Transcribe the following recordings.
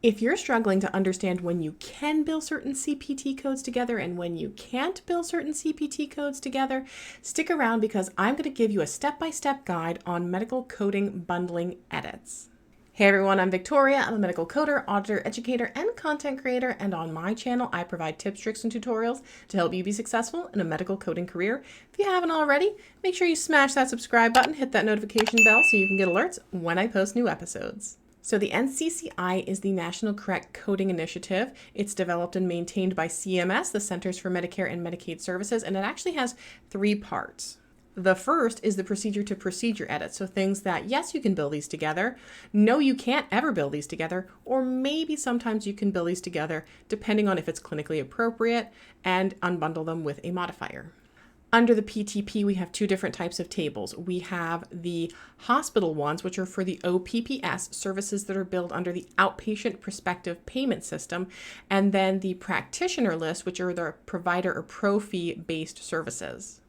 If you're struggling to understand when you can bill certain CPT codes together and when you can't bill certain CPT codes together, stick around because I'm going to give you a step-by-step guide on medical coding bundling edits. Hey everyone, I'm Victoria. I'm a medical coder, auditor, educator, and content creator, and on my channel, I provide tips, tricks, and tutorials to help you be successful in a medical coding career. If you haven't already, make sure you smash that subscribe button, hit that notification bell so you can get alerts when I post new episodes. So the NCCI is the National Correct Coding Initiative. It's developed and maintained by CMS, the Centers for Medicare and Medicaid Services, and it actually has 3 parts. The first is the procedure-to-procedure edit. So things that, yes, you can bill these together. No, you can't ever bill these together. Or maybe sometimes you can bill these together depending on if it's clinically appropriate and unbundle them with a modifier. Under the PTP, we have 2 different types of tables. We have the hospital ones, which are for the OPPS, services that are billed under the Outpatient Prospective Payment System, and then the practitioner list, which are the provider or pro-fee-based services.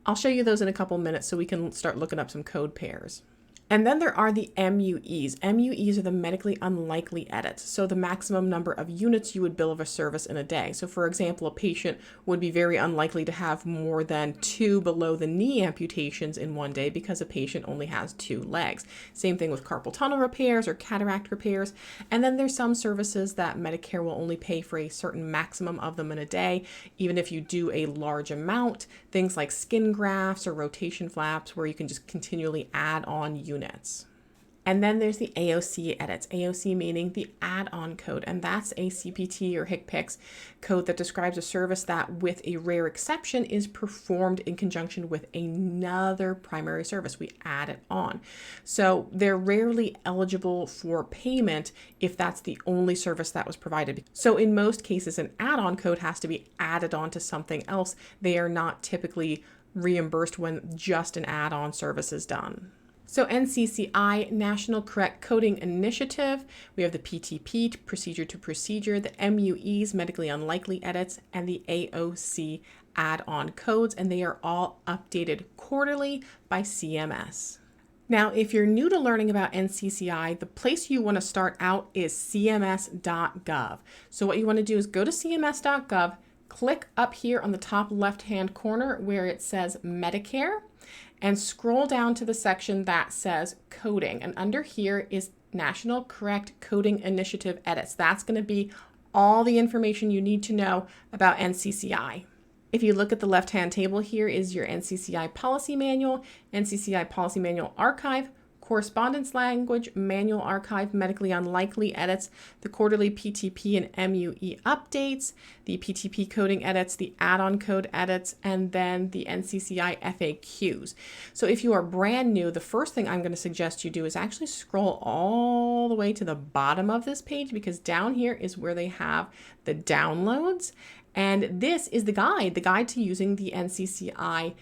I'll show you those in a couple minutes so we can start looking up some code pairs. And then there are the MUEs. MUEs are the medically unlikely edits. So the maximum number of units you would bill of a service in a day. So for example, a patient would be very unlikely to have more than 2 below the knee amputations in one day because a patient only has 2 legs. Same thing with carpal tunnel repairs or cataract repairs. And then there's some services that Medicare will only pay for a certain maximum of them in a day, even if you do a large amount. Things like skin grafts or rotation flaps where you can just continually add on units. And then there's the AOC edits, AOC meaning the add-on code, and that's a CPT or HCPCS code that describes a service that, with a rare exception, is performed in conjunction with another primary service. We add it on. So they're rarely eligible for payment if that's the only service that was provided. So in most cases, an add-on code has to be added on to something else. They are not typically reimbursed when just an add-on service is done. So NCCI, National Correct Coding Initiative, we have the PTP, procedure to procedure, the MUEs, medically unlikely edits, and the AOC add-on codes, and they are all updated quarterly by CMS. Now, if you're new to learning about NCCI, the place you want to start out is cms.gov. So what you want to do is go to cms.gov, click up here on the top left-hand corner where it says Medicare, and scroll down to the section that says coding. And under here is National Correct Coding Initiative edits. That's going to be all the information you need to know about NCCI. If you look at the left-hand table, here is your NCCI Policy Manual, NCCI Policy Manual Archive, Correspondence Language, Manual Archive, Medically Unlikely edits, the quarterly PTP and MUE updates, the PTP coding edits, the add-on code edits, and then the NCCI FAQs. So if you are brand new, the first thing I'm going to suggest you do is actually scroll all the way to the bottom of this page, because down here is where they have the downloads. And this is the guide to using the NCCI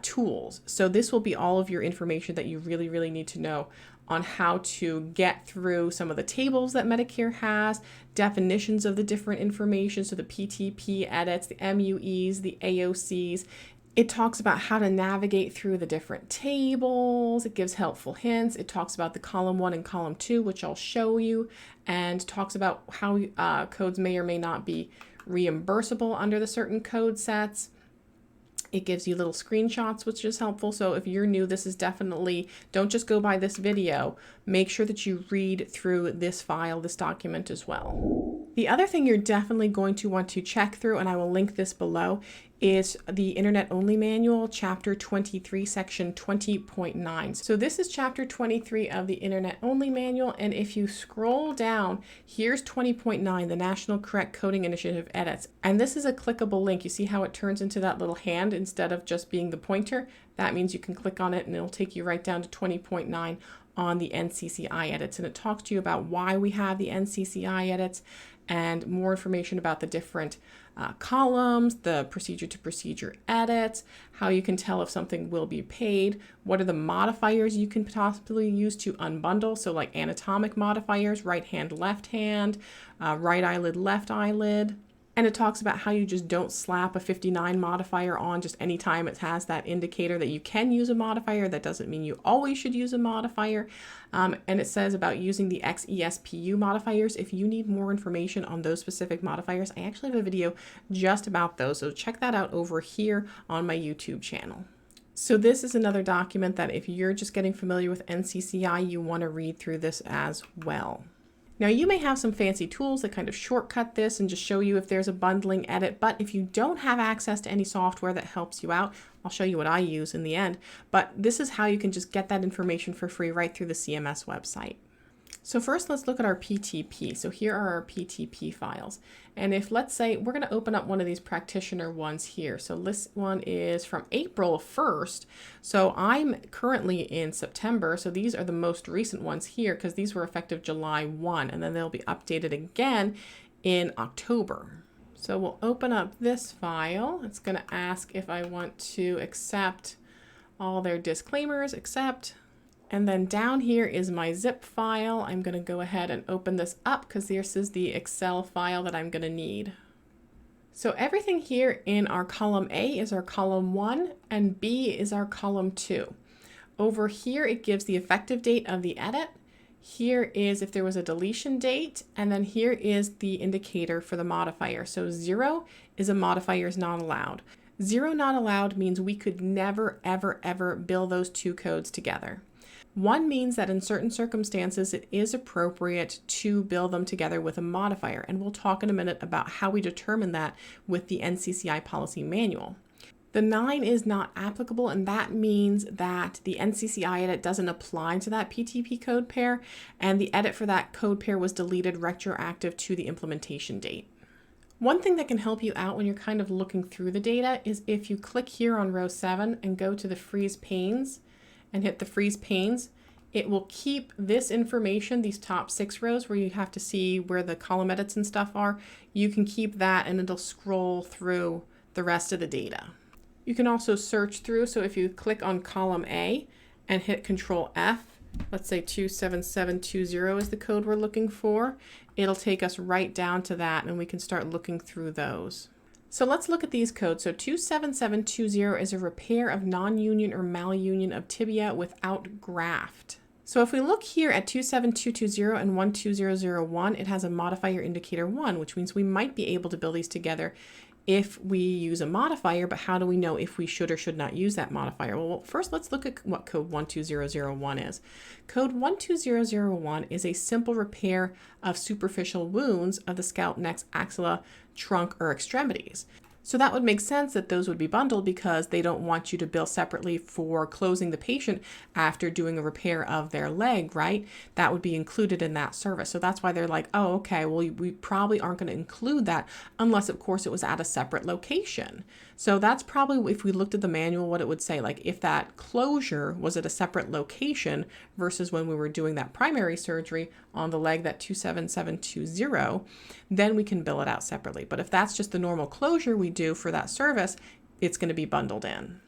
tools. So this will be all of your information that you really need to know on how to get through some of the tables that Medicare has, definitions of the different information, so the PTP edits, the MUEs, the AOCs. It talks about how to navigate through the different tables. It gives helpful hints. It talks about the column 1 and column 2, which I'll show you, and talks about how codes may or may not be reimbursable under the certain code sets. It gives you little screenshots, which is helpful. So if you're new, this is definitely, don't just go by this video. Make sure that you read through this file, this document as well. The other thing you're definitely going to want to check through, and I will link this below, is the Internet Only Manual, Chapter 23, Section 20.9. So this is Chapter 23 of the Internet Only Manual, and if you scroll down, here's 20.9, the National Correct Coding Initiative edits. And this is a clickable link. You see how it turns into that little hand instead of just being the pointer? That means you can click on it and it'll take you right down to 20.9 on the NCCI edits. And it talks to you about why we have the NCCI edits and more information about the different columns, the procedure to procedure edits, how you can tell if something will be paid, what are the modifiers you can possibly use to unbundle, so like anatomic modifiers, right hand, left hand, right eyelid, left eyelid. And it talks about how you just don't slap a 59 modifier on just any time it has that indicator that you can use a modifier. That doesn't mean you always should use a modifier. And it says about using the XESPU modifiers. If you need more information on those specific modifiers, I actually have a video just about those. So check that out over here on my YouTube channel. So this is another document that if you're just getting familiar with NCCI, you want to read through this as well. Now you may have some fancy tools that kind of shortcut this and just show you if there's a bundling edit, but if you don't have access to any software that helps you out, I'll show you what I use in the end, but this is how you can just get that information for free right through the CMS website. So first let's look at our PTP. So here are our PTP files. And if let's say we're going to open up one of these practitioner ones here. So this one is from April 1st. So I'm currently in September. So these are the most recent ones here because these were effective July 1 and then they'll be updated again in October. So we'll open up this file. It's going to ask if I want to accept all their disclaimers, accept. And then down here is my zip file. I'm going to go ahead and open this up because this is the Excel file that I'm going to need. So everything here in our column A is our column 1 and B is our column 2. Over here it gives the effective date of the edit. Here is if there was a deletion date, and then here is the indicator for the modifier. So 0 is a modifier is not allowed. 0 not allowed means we could never, ever, ever bill those two codes together. 1 means that in certain circumstances, it is appropriate to bill them together with a modifier. And we'll talk in a minute about how we determine that with the NCCI policy manual. The 9 is not applicable, and that means that the NCCI edit doesn't apply to that PTP code pair, and the edit for that code pair was deleted retroactive to the implementation date. One thing that can help you out when you're kind of looking through the data is if you click here on row 7 and go to the freeze panes, and hit the freeze panes, it will keep this information, these top 6 rows where you have to see where the column edits and stuff are. You can keep that and it'll scroll through the rest of the data. You can also search through. So if you click on column A and hit Control F, let's say 27720 is the code we're looking for, it'll take us right down to that and we can start looking through those. So let's look at these codes. So 27720 is a repair of non-union or malunion of tibia without graft. So if we look here at 27220 and 12001, it has a modifier indicator 1, which means we might be able to bill these together if we use a modifier, but how do we know if we should or should not use that modifier? Well, first let's look at what code 12001 is. Code 12001 is a simple repair of superficial wounds of the scalp, neck, axilla, trunk, or extremities. So that would make sense that those would be bundled because they don't want you to bill separately for closing the patient after doing a repair of their leg, right? That would be included in that service. So that's why they're like, oh, okay, well, we probably aren't going to include that unless, of course, it was at a separate location. So that's probably, if we looked at the manual, what it would say, like if that closure was at a separate location versus when we were doing that primary surgery on the leg, that 27720, then we can bill it out separately. But if that's just the normal closure we do for that service, it's going to be bundled in.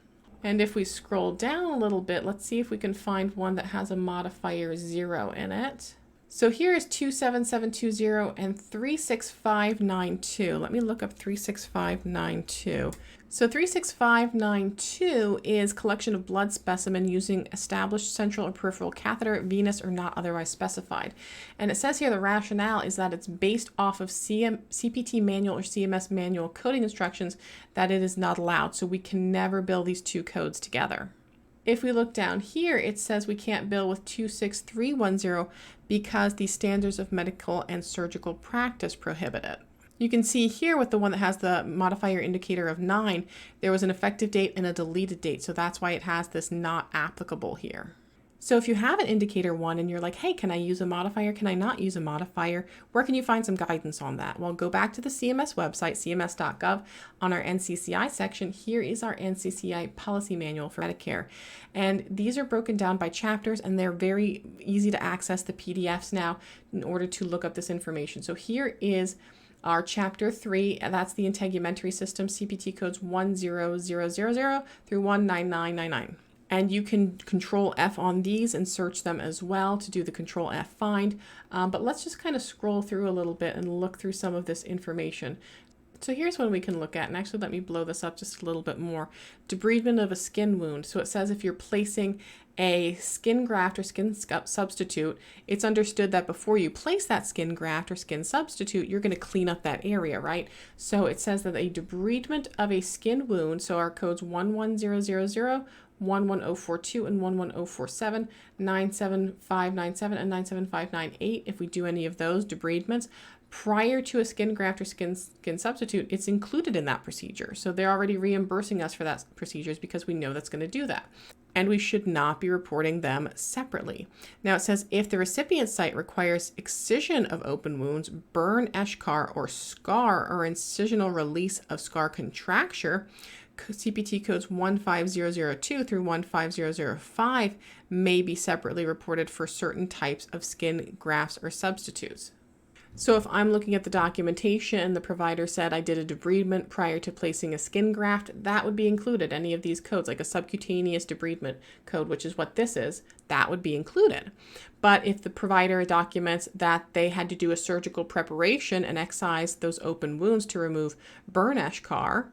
And if we scroll down a little bit, let's see if we can find one that has a modifier 0 in it. So here is 27720 and 36592. Let me look up 36592. So 36592 is collection of blood specimen using established central or peripheral catheter, venous or not otherwise specified. And it says here the rationale is that it's based off of CPT manual or CMS manual coding instructions that it is not allowed. So we can never bill these two codes together. If we look down here, it says we can't bill with 26310 because the standards of medical and surgical practice prohibit it. You can see here with the one that has the modifier indicator of 9, there was an effective date and a deleted date. So that's why it has this not applicable here. So if you have an indicator 1 and you're like, hey, can I use a modifier? Can I not use a modifier? Where can you find some guidance on that? Well, go back to the CMS website, cms.gov. On our NCCI section, here is our NCCI policy manual for Medicare. And these are broken down by chapters and they're very easy to access the PDFs now in order to look up this information. So here is our chapter 3, and that's the integumentary system, CPT codes 10000 through 19999. And you can Control F on these and search them as well to do the Control F find. But let's just kind of scroll through a little bit and look through some of this information. So here's one we can look at, and actually let me blow this up just a little bit more. Debridement of a skin wound. So it says if you're placing a skin graft or skin substitute, it's understood that before you place that skin graft or skin substitute, you're going to clean up that area, right? So it says that a debridement of a skin wound, so our codes 11000, 11042 and 11047, 97597 and 97598, if we do any of those debridements prior to a skin graft or skin substitute, it's included in that procedure. So they're already reimbursing us for that procedures because we know that's going to do that. And we should not be reporting them separately. Now it says if the recipient site requires excision of open wounds, burn, eschar, or scar, or incisional release of scar contracture, CPT codes 15002 through 15005 may be separately reported for certain types of skin grafts or substitutes. So if I'm looking at the documentation and the provider said I did a debridement prior to placing a skin graft, that would be included. Any of these codes, like a subcutaneous debridement code, which is what this is, that would be included. But if the provider documents that they had to do a surgical preparation and excise those open wounds to remove burn eschar,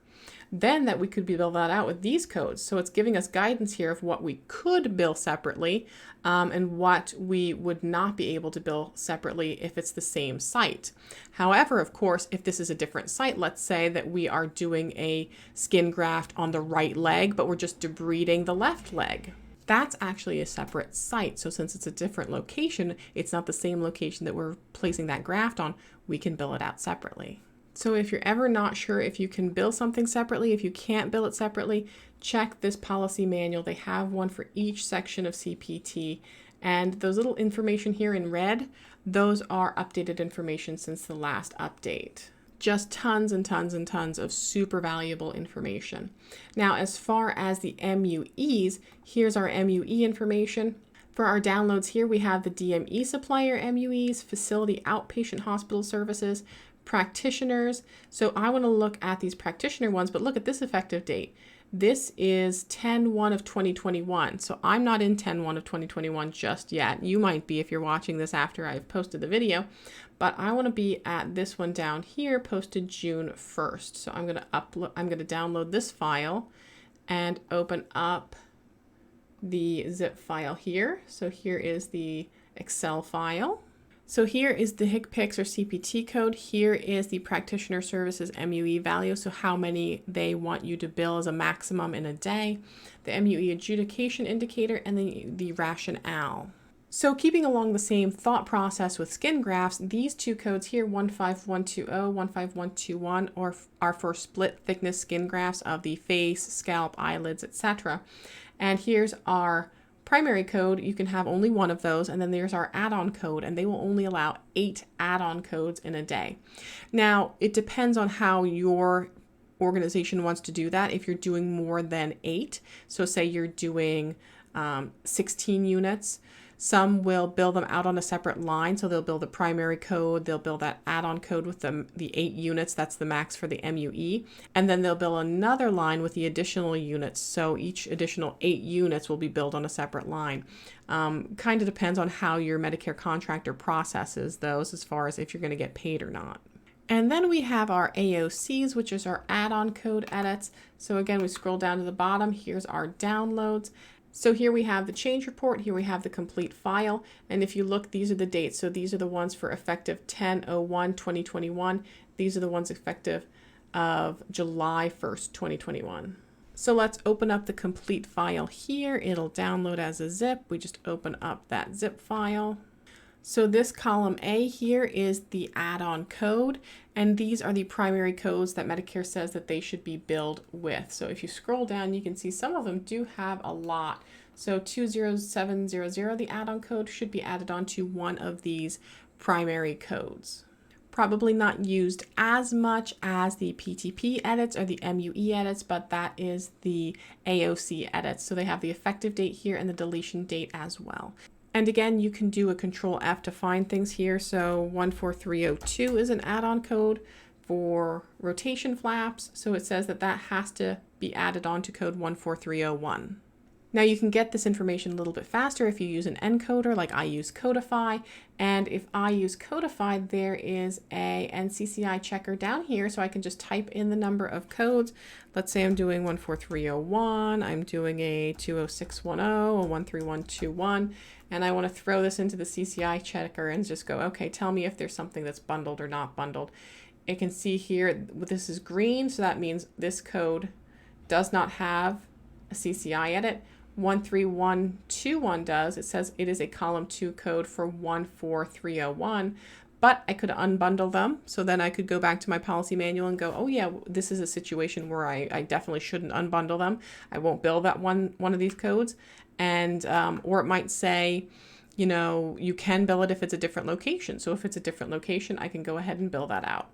then that we could bill that out with these codes. So it's giving us guidance here of what we could bill separately and what we would not be able to bill separately if it's the same site. However, of course, if this is a different site, let's say that we are doing a skin graft on the right leg, but we're just debriding the left leg. That's actually a separate site. So since it's a different location, it's not the same location that we're placing that graft on, we can bill it out separately. So if you're ever not sure if you can bill something separately, if you can't bill it separately, check this policy manual. They have one for each section of CPT. And those little information here in red, those are updated information since the last update. Just tons and tons and tons of super valuable information. Now, as far as the MUEs, here's our MUE information. For our downloads here, we have the DME supplier MUEs, facility outpatient hospital services, practitioners. So I want to look at these practitioner ones, but look at this effective date. This is 10/1 of 2021. So I'm not in 10/1 of 2021 just yet. You might be if you're watching this after I've posted the video, but I want to be at this one down here posted June 1st. So I'm going to download this file and open up the zip file here. So here is the Excel file. So here is the HCPCS or CPT code. Here is the practitioner services MUE value, so how many they want you to bill as a maximum in a day, the MUE adjudication indicator, and the rationale. So keeping along the same thought process with skin grafts, these two codes here, 15120, 15121, are for split thickness skin grafts of the face, scalp, eyelids, etc. And here's our primary code. You can have only one of those, and then there's our add-on code, and they will only allow 8 add-on codes in a day. Now, it depends on how your organization wants to do that. If you're doing more than 8, so say you're doing 16 units, some will bill them out on a separate line. So they'll bill the primary code, they'll bill that add-on code with the 8 units, that's the max for the MUE, and then they'll bill another line with the additional units. So each additional 8 units will be billed on a separate line. Kind of depends on how your Medicare contractor processes those as far as if you're going to get paid or not. And then we have our AOCs, which is our add-on code edits. So again, we scroll down to the bottom, here's our downloads. So here we have the change report, here we have the complete file, and if you look, these are the dates. So these are the ones for effective 10/01/2021. These are the ones effective of July 1st, 2021. So let's open up the complete file here. It'll download as a zip. We just open up that zip file. So this column A here is the add-on code, and these are the primary codes that Medicare says that they should be billed with. So if you scroll down, you can see some of them do have a lot. So 20700, the add-on code, should be added on to one of these primary codes. Probably not used as much as the PTP edits or the MUE edits, but that is the AOC edits. So they have the effective date here and the deletion date as well. And again, you can do a Control F to find things here. So 14302 is an add-on code for rotation flaps. So it says that that has to be added on to code 14301. Now you can get this information a little bit faster if you use an encoder, like I use Codify. And if I use Codify, there is a NCCI checker down here, so I can just type in the number of codes. Let's say I'm doing 14301, I'm doing a 20610, a 13121, and I want to throw this into the CCI checker and just go, okay, tell me if there's something that's bundled or not bundled. It can see here, this is green, so that means this code does not have a CCI edit. 13121 does. It says it is a column 2 code for 14301, but I could unbundle them. So then I could go back to my policy manual and go, oh yeah, this is a situation where I definitely shouldn't unbundle them. I won't bill that one of these codes. And, or it might say, you know, you can bill it if it's a different location. So if it's a different location, I can go ahead and bill that out.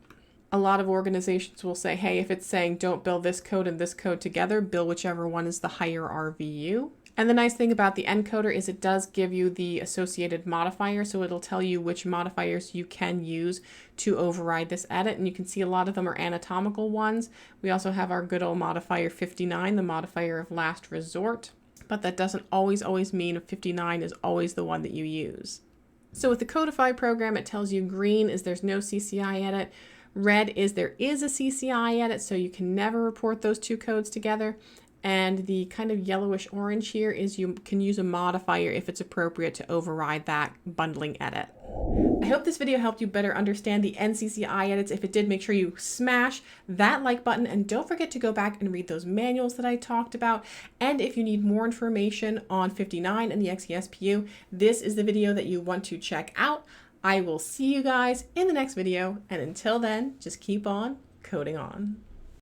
A lot of organizations will say, hey, if it's saying don't bill this code and this code together, bill whichever one is the higher RVU. And the nice thing about the encoder is it does give you the associated modifier, so it'll tell you which modifiers you can use to override this edit. And you can see a lot of them are anatomical ones. We also have our good old modifier 59, the modifier of last resort, but that doesn't always mean 59 is always the one that you use. So with the Codify program, it tells you green is there's no CCI edit. Red is there is a CCI edit, so you can never report those two codes together. And the kind of yellowish orange here is you can use a modifier if it's appropriate to override that bundling edit. I hope this video helped you better understand the NCCI edits. If it did, make sure you smash that like button and don't forget to go back and read those manuals that I talked about. And if you need more information on 59 and the XESPU, this is the video that you want to check out. I will see you guys in the next video, and until then, just keep on coding on.